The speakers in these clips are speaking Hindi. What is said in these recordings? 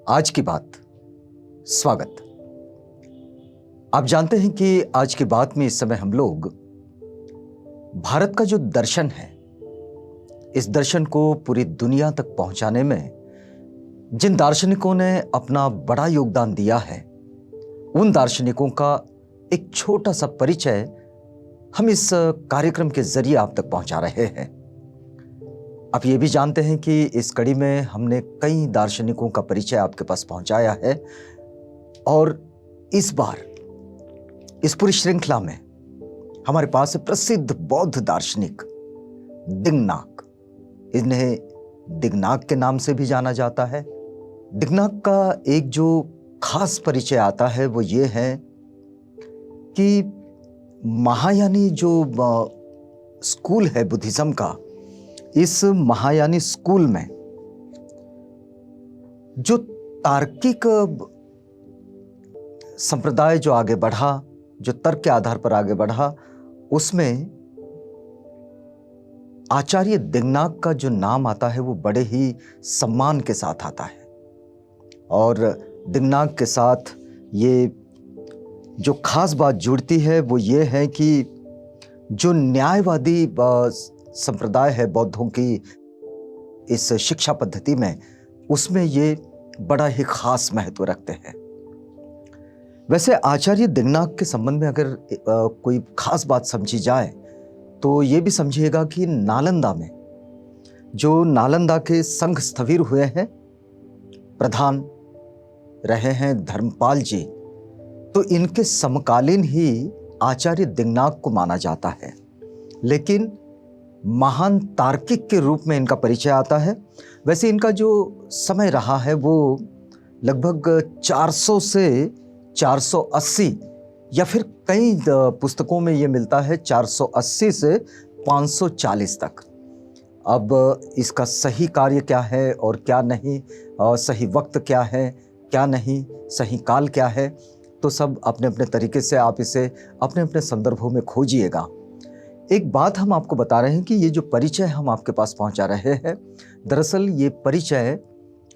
आज की बात। स्वागत। आप जानते हैं कि आज की बात में इस समय हम लोग भारत का जो दर्शन है, इस दर्शन को पूरी दुनिया तक पहुंचाने में जिन दार्शनिकों ने अपना बड़ा योगदान दिया है, उन दार्शनिकों का एक छोटा सा परिचय हम इस कार्यक्रम के जरिए आप तक पहुंचा रहे हैं। आप ये भी जानते हैं कि इस कड़ी में हमने कई दार्शनिकों का परिचय आपके पास पहुंचाया है और इस बार इस पूरी श्रृंखला में हमारे पास है प्रसिद्ध बौद्ध दार्शनिक दिंगनाक। इन्हें दिंगनाक के नाम से भी जाना जाता है। दिंगनाक का एक जो खास परिचय आता है वो ये है कि महायानी जो स्कूल है बुद्धिज्म का, इस महायानी स्कूल में जो तार्किक संप्रदाय जो आगे बढ़ा, जो तर्क के आधार पर आगे बढ़ा, उसमें आचार्य दिंगनाक का जो नाम आता है वो बड़े ही सम्मान के साथ आता है। और दिंगनाक के साथ ये जो खास बात जुड़ती है वो ये है कि जो न्यायवादी संप्रदाय है बौद्धों की इस शिक्षा पद्धति में, उसमें ये बड़ा ही खास महत्व रखते हैं। वैसे आचार्य दिंगनाक के संबंध में अगर कोई खास बात समझी जाए तो ये भी समझिएगा कि नालंदा में जो नालंदा के संघ स्थविर हुए हैं, प्रधान रहे हैं धर्मपाल जी, तो इनके समकालीन ही आचार्य दिंगनाक को माना जाता है। लेकिन महान तार्किक के रूप में इनका परिचय आता है। वैसे इनका जो समय रहा है वो लगभग 400 से 480 या फिर कई पुस्तकों में ये मिलता है 480 से 540 तक। अब इसका सही कार्य क्या है और क्या नहीं, सही वक्त क्या है क्या नहीं, सही काल क्या है, तो सब अपने अपने तरीके से आप इसे अपने अपने संदर्भों में खोजिएगा। एक बात हम आपको बता रहे हैं कि ये जो परिचय हम आपके पास पहुंचा रहे हैं, दरअसल ये परिचय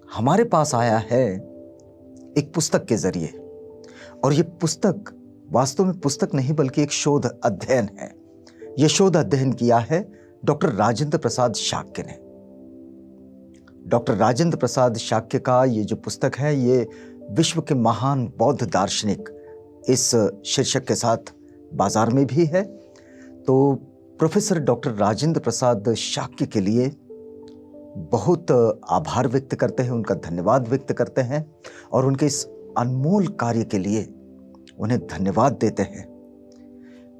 हमारे पास आया है एक पुस्तक के जरिए। और ये पुस्तक वास्तव में पुस्तक नहीं बल्कि एक शोध अध्ययन है। ये शोध अध्ययन किया है डॉक्टर राजेंद्र प्रसाद शाक्य ने। डॉक्टर राजेंद्र प्रसाद शाक्य का ये जो पुस्तक है, ये विश्व के महान बौद्ध दार्शनिक इस शीर्षक के साथ बाजार में भी है। तो प्रोफेसर डॉक्टर राजेंद्र प्रसाद शाक्य के लिए बहुत आभार व्यक्त करते हैं, उनका धन्यवाद व्यक्त करते हैं और उनके इस अनमोल कार्य के लिए उन्हें धन्यवाद देते हैं।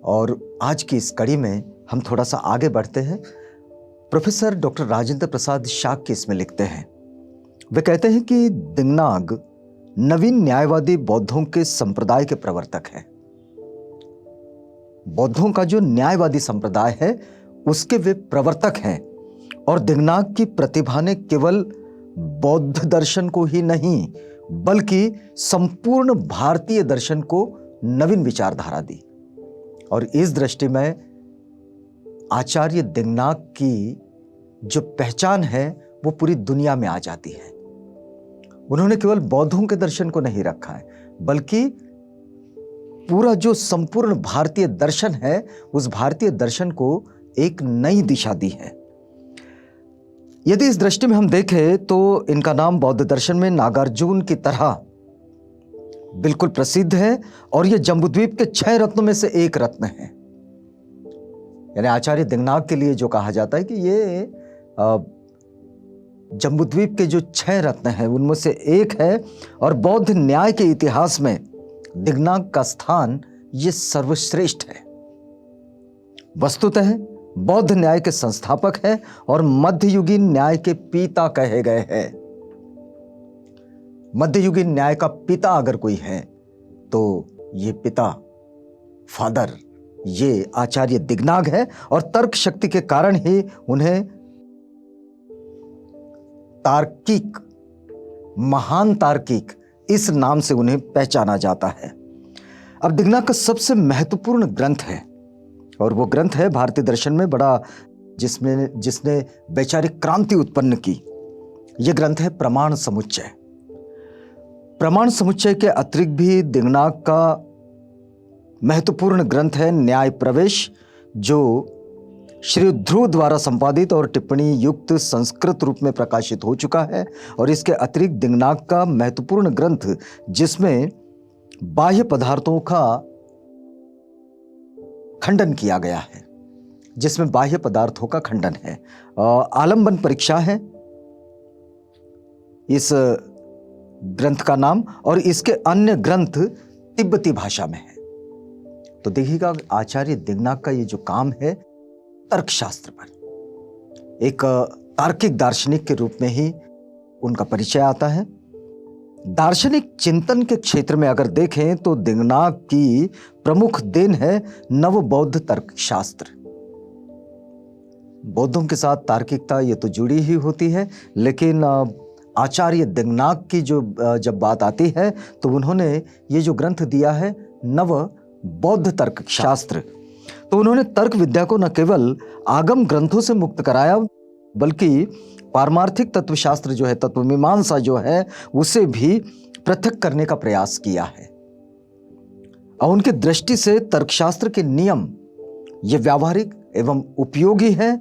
और आज की इस कड़ी में हम थोड़ा सा आगे बढ़ते हैं। प्रोफेसर डॉक्टर राजेंद्र प्रसाद शाक्य इसमें लिखते हैं, वे कहते हैं कि दिंगनाक नवीन न्यायवादी बौद्धों के संप्रदाय के प्रवर्तक हैं। बौद्धों का जो न्यायवादी संप्रदाय है उसके वे प्रवर्तक हैं। और दिंगनाक की प्रतिभा ने केवल बौद्ध दर्शन को ही नहीं बल्कि संपूर्ण भारतीय दर्शन को नवीन विचारधारा दी। और इस दृष्टि में आचार्य दिंगनाक की जो पहचान है वो पूरी दुनिया में आ जाती है। उन्होंने केवल बौद्धों के दर्शन को नहीं रखा है बल्कि पूरा जो संपूर्ण भारतीय दर्शन है, उस भारतीय दर्शन को एक नई दिशा दी है। यदि इस दृष्टि में हम देखें तो इनका नाम बौद्ध दर्शन में नागार्जुन की तरह बिल्कुल प्रसिद्ध है और यह जम्बूद्वीप के 6 रत्नों में से एक रत्न है। यानी आचार्य दिंगनाक के लिए जो कहा जाता है कि ये जम्बूद्वीप के जो 6 रत्न हैं उनमें से एक है। और बौद्ध न्याय के इतिहास में दिंगनाक का स्थान ये सर्वश्रेष्ठ है। वस्तुतः बौद्ध न्याय के संस्थापक हैं और मध्ययुगीन न्याय के पिता कहे गए हैं। मध्ययुगीन न्याय का पिता अगर कोई है तो ये पिता, फादर, ये आचार्य दिंगनाक है। और तर्क शक्ति के कारण ही उन्हें तार्किक, महान तार्किक इस नाम से उन्हें पहचाना जाता है। अब दिंगनाक का सबसे महत्वपूर्ण ग्रंथ है और वो ग्रंथ है भारतीय दर्शन में बड़ा जिसने वैचारिक क्रांति उत्पन्न की। यह ग्रंथ है प्रमाण समुच्चय। प्रमाण समुच्चय के अतिरिक्त भी दिगनाग का महत्वपूर्ण ग्रंथ है न्याय प्रवेश, जो श्री ध्रुव द्वारा संपादित और टिप्पणी युक्त संस्कृत रूप में प्रकाशित हो चुका है। और इसके अतिरिक्त दिगनाग का महत्वपूर्ण ग्रंथ जिसमें बाह्य पदार्थों का खंडन किया गया है, जिसमें बाह्य पदार्थों का खंडन है, आलंबन परीक्षा है इस ग्रंथ का नाम, और इसके अन्य ग्रंथ तिब्बती भाषा में है। तो देखिएगा आचार्य दिगनाग का ये जो काम है तर्कशास्त्र पर, एक तार्किक दार्शनिक के रूप में ही उनका परिचय आता है। दार्शनिक चिंतन के क्षेत्र में अगर देखें तो दिगनाग की प्रमुख देन है नव बौद्ध तर्कशास्त्र। बौद्धों के साथ तार्किकता ये तो जुड़ी ही होती है, लेकिन आचार्य दिगनाग की जो जब बात आती है तो उन्होंने ये जो ग्रंथ दिया है नव बौद्ध तर्कशास्त्र, तो उन्होंने तर्क विद्या को न केवल आगम ग्रंथों से मुक्त कराया, बल्कि पारमार्थिक तत्वशास्त्र जो है, तत्वमीमांसा जो है, उसे भी पृथक करने का प्रयास किया है। और उनकी दृष्टि से तर्कशास्त्र के नियम ये व्यावहारिक एवं उपयोगी है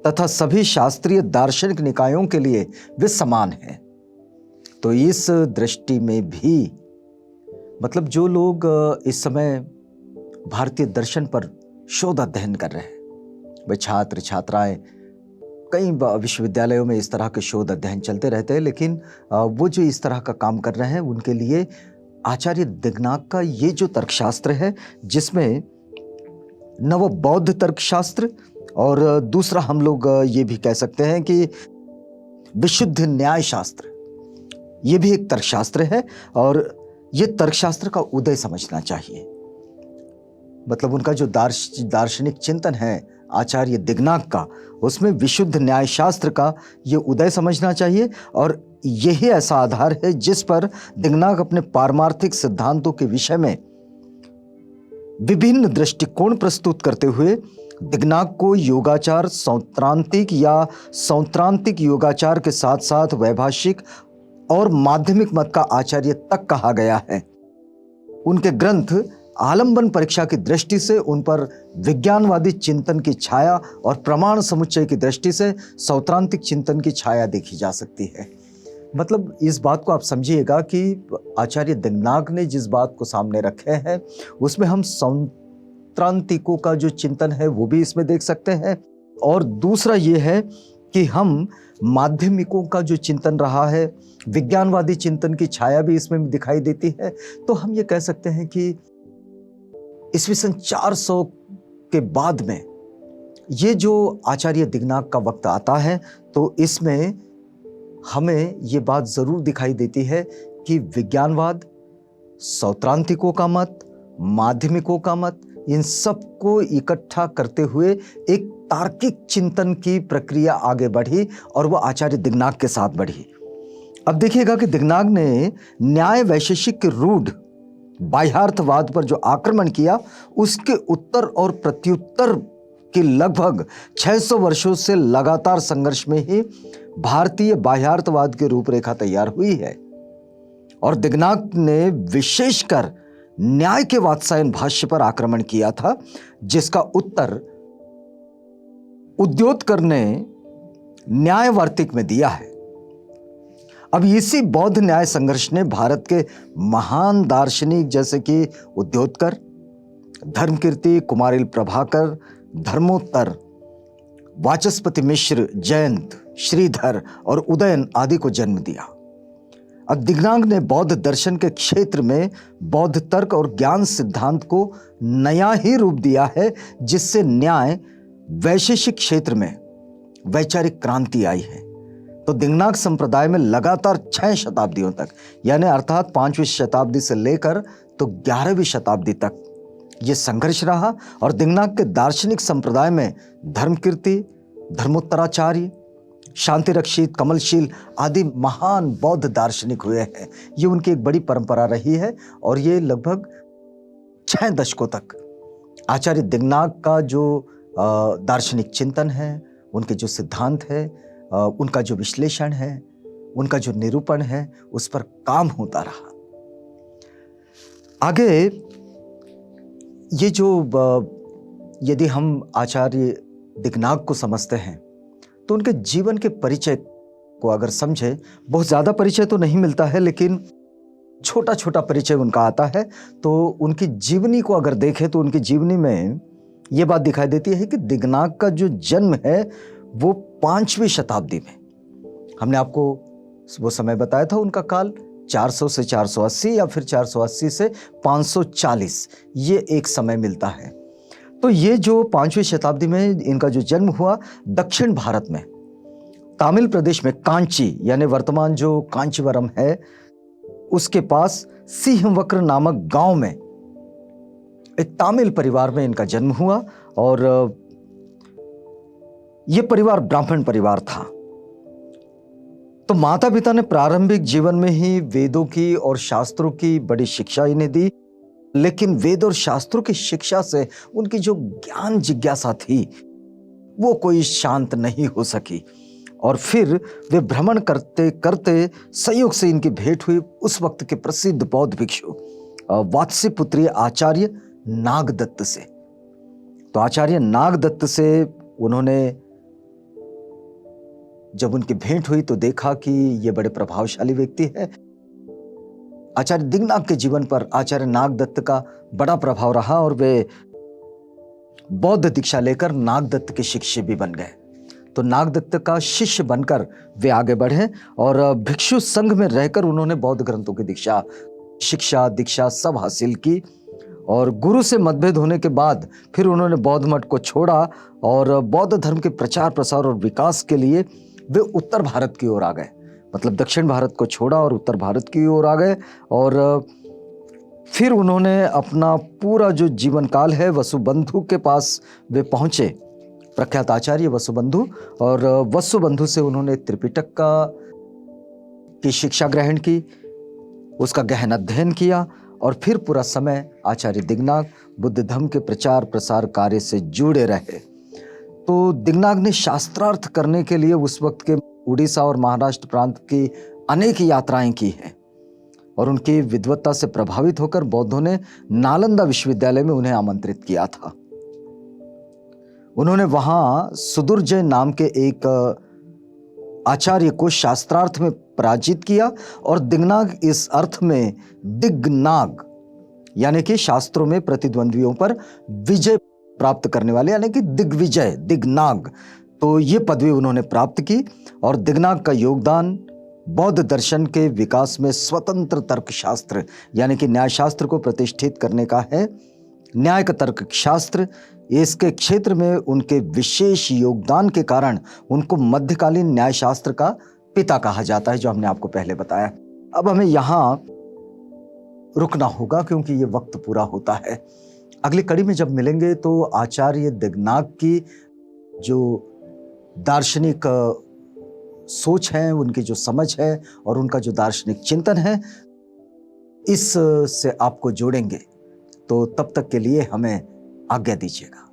तथा सभी शास्त्रीय दार्शनिक निकायों के लिए वे समान है। तो इस दृष्टि में भी मतलब जो लोग इस समय भारतीय दर्शन पर शोध अध्ययन कर रहे हैं, वे छात्र छात्राएं, कई विश्वविद्यालयों में इस तरह के शोध अध्ययन चलते रहते हैं, लेकिन वो जो इस तरह का काम कर रहे हैं उनके लिए आचार्य दिगनाग का ये जो तर्कशास्त्र है, जिसमें नव बौद्ध तर्कशास्त्र और दूसरा हम लोग ये भी कह सकते हैं कि विशुद्ध न्याय शास्त्र, ये भी एक तर्कशास्त्र है। और ये तर्कशास्त्र का उदय समझना चाहिए। मतलब उनका जो दार्शनिक चिंतन है आचार्य दिगनाग का, उसमें विशुद्ध न्याय शास्त्र का ये उदय समझना चाहिए। और यही ऐसा आधार है जिस पर दिगनाग अपने पारमार्थिक सिद्धांतों के विषय में विभिन्न दृष्टिकोण प्रस्तुत करते हुए दिगनाग को योगाचार सौत्रांतिक या सौत्रांतिक योगाचार के साथ साथ वैभाषिक और माध्यमिक मत का आचार्य तक कहा गया है। उनके ग्रंथ आलंबन परीक्षा की दृष्टि से उन पर विज्ञानवादी चिंतन की छाया और प्रमाण समुच्चय की दृष्टि से सौत्रांतिक चिंतन की छाया देखी जा सकती है। मतलब इस बात को आप समझिएगा कि आचार्य दिगनाग ने जिस बात को सामने रखे हैं उसमें हम सौत्रांतिकों का जो चिंतन है वो भी इसमें देख सकते हैं, और दूसरा ये है कि हम माध्यमिकों का जो चिंतन रहा है, विज्ञानवादी चिंतन की छाया भी इसमें दिखाई देती है। तो हम ये कह सकते हैं कि ईस्वी सन 400 के बाद में ये जो आचार्य दिगनाग का वक्त आता है, तो इसमें हमें ये बात जरूर दिखाई देती है कि विज्ञानवाद, सौत्रांतिकों का मत, माध्यमिकों का मत, इन सबको इकट्ठा करते हुए एक तार्किक चिंतन की प्रक्रिया आगे बढ़ी और वह आचार्य दिगनाग के साथ बढ़ी। अब देखिएगा कि दिगनाग ने न्याय वैशेषिक के रूढ़ बाह्यार्थवाद पर जो आक्रमण किया, उसके उत्तर और प्रत्युत्तर की लगभग 600 वर्षों से लगातार संघर्ष में ही भारतीय बाह्यार्थवाद की रूपरेखा तैयार हुई है। और दिगनाग ने विशेषकर न्याय के वात्सायन भाष्य पर आक्रमण किया था, जिसका उत्तर उद्योतकर ने न्याय वार्तिक में दिया है। अब इसी बौद्ध न्याय संघर्ष ने भारत के महान दार्शनिक जैसे कि उद्योतकर, धर्मकीर्ति, कुमारिल प्रभाकर, धर्मोत्तर, वाचस्पति मिश्र, जयंत, श्रीधर और उदयन आदि को जन्म दिया। अब दिगनाग ने बौद्ध दर्शन के क्षेत्र में बौद्ध तर्क और ज्ञान सिद्धांत को नया ही रूप दिया है, जिससे न्याय वैशेषिक क्षेत्र में वैचारिक क्रांति आई है। तो दिगनाग संप्रदाय में लगातार 6 शताब्दियों तक, यानी अर्थात 5वीं शताब्दी से लेकर तो 11वीं शताब्दी तक ये संघर्ष रहा। और दिगनाग के दार्शनिक संप्रदाय में धर्मकीर्ति, धर्मोत्तराचार्य, शांतिरक्षित, कमलशील आदि महान बौद्ध दार्शनिक हुए हैं। ये उनकी एक बड़ी परंपरा रही है और ये लगभग 6 दशकों तक आचार्य दिगनाग का जो दार्शनिक चिंतन है, उनके जो सिद्धांत है, उनका जो विश्लेषण है, उनका जो निरूपण है, उस पर काम होता रहा। आगे ये जो यदि हम आचार्य दिगनाग को समझते हैं तो उनके जीवन के परिचय को अगर समझे, बहुत ज़्यादा परिचय तो नहीं मिलता है लेकिन छोटा छोटा परिचय उनका आता है। तो उनकी जीवनी को अगर देखें तो उनकी जीवनी में ये बात दिखाई देती है कि दिगनाग का जो जन्म है वो 5वीं शताब्दी में, हमने आपको वो समय बताया था, उनका काल 400 से 480 या फिर 480 से 540, ये एक समय मिलता है। तो ये जो 5वीं शताब्दी में इनका जो जन्म हुआ, दक्षिण भारत में तमिल प्रदेश में कांची यानी वर्तमान जो कांचीवरम है उसके पास सिंहवक्र नामक गांव में एक तमिल परिवार में इनका जन्म हुआ। और यह परिवार ब्राह्मण परिवार था। तो माता पिता ने प्रारंभिक जीवन में ही वेदों की और शास्त्रों की बड़ी शिक्षा इन्हें दी, लेकिन वेद और शास्त्रों की शिक्षा से उनकी जो ज्ञान जिज्ञासा थी वो कोई शांत नहीं हो सकी। और फिर वे भ्रमण करते करते संयोग से इनकी भेंट हुई उस वक्त के प्रसिद्ध बौद्ध भिक्षु वात्स्यपुत्री आचार्य नागदत्त से। तो आचार्य नागदत्त से उन्होंने जब उनकी भेंट हुई तो देखा कि ये बड़े प्रभावशाली व्यक्ति है। आचार्य दिगनाग के जीवन पर आचार्य नागदत्त का बड़ा प्रभाव रहा और वे बौद्ध दीक्षा लेकर नागदत्त के शिष्य भी बन गए। तो नागदत्त का शिष्य बनकर वे आगे बढ़े और भिक्षु संघ में रहकर उन्होंने बौद्ध ग्रंथों की शिक्षा दीक्षा सब हासिल की। और गुरु से मतभेद होने के बाद फिर उन्होंने बौद्ध मठ को छोड़ा और बौद्ध धर्म के प्रचार प्रसार और विकास के लिए वे उत्तर भारत की ओर आ गए। मतलब दक्षिण भारत को छोड़ा और उत्तर भारत की ओर आ गए। और फिर उन्होंने अपना पूरा जो जीवन काल है वसुबंधु के पास वे पहुंचे, प्रख्यात आचार्य वसुबंधु। और वसुबंधु से उन्होंने त्रिपिटक की शिक्षा ग्रहण की, उसका गहन अध्ययन किया और फिर पूरा समय आचार्य दिगनाग बुद्ध धर्म के प्रचार प्रसार कार्य से जुड़े रहे। तो दिगनाग ने शास्त्रार्थ करने के लिए उस वक्त के उड़ीसा और महाराष्ट्र प्रांत की अनेक यात्राएं की हैं और उनकी विद्वत्ता से प्रभावित होकर बौद्धों ने नालंदा विश्वविद्यालय में उन्हें आमंत्रित किया था। उन्होंने वहां सुदुर्जय नाम के एक आचार्य को शास्त्रार्थ में पराजित किया और दिगनाग इस अर्थ में दिगनाग यानी कि शास्त्रों में प्रतिद्वंद्वियों पर विजय प्राप्त करने वाले यानी कि दिग्विजय दिगनाग, तो ये पदवी उन्होंने प्राप्त की। और दिगनाग का योगदान बौद्ध दर्शन के विकास में स्वतंत्र तर्क शास्त्र यानी कि न्याय शास्त्र को प्रतिष्ठित करने का है। न्याय का तर्क शास्त्र, इसके क्षेत्र में उनके विशेष योगदान के कारण उनको मध्यकालीन न्याय शास्त्र का पिता कहा जाता है, जो हमने आपको पहले बताया। अब हमें यहाँ रुकना होगा क्योंकि ये वक्त पूरा होता है। अगली कड़ी में जब मिलेंगे तो आचार्य दिगनाग की जो दार्शनिक सोच है, उनकी जो समझ है और उनका जो दार्शनिक चिंतन है, इस से आपको जोड़ेंगे। तो तब तक के लिए हमें आज्ञा दीजिएगा।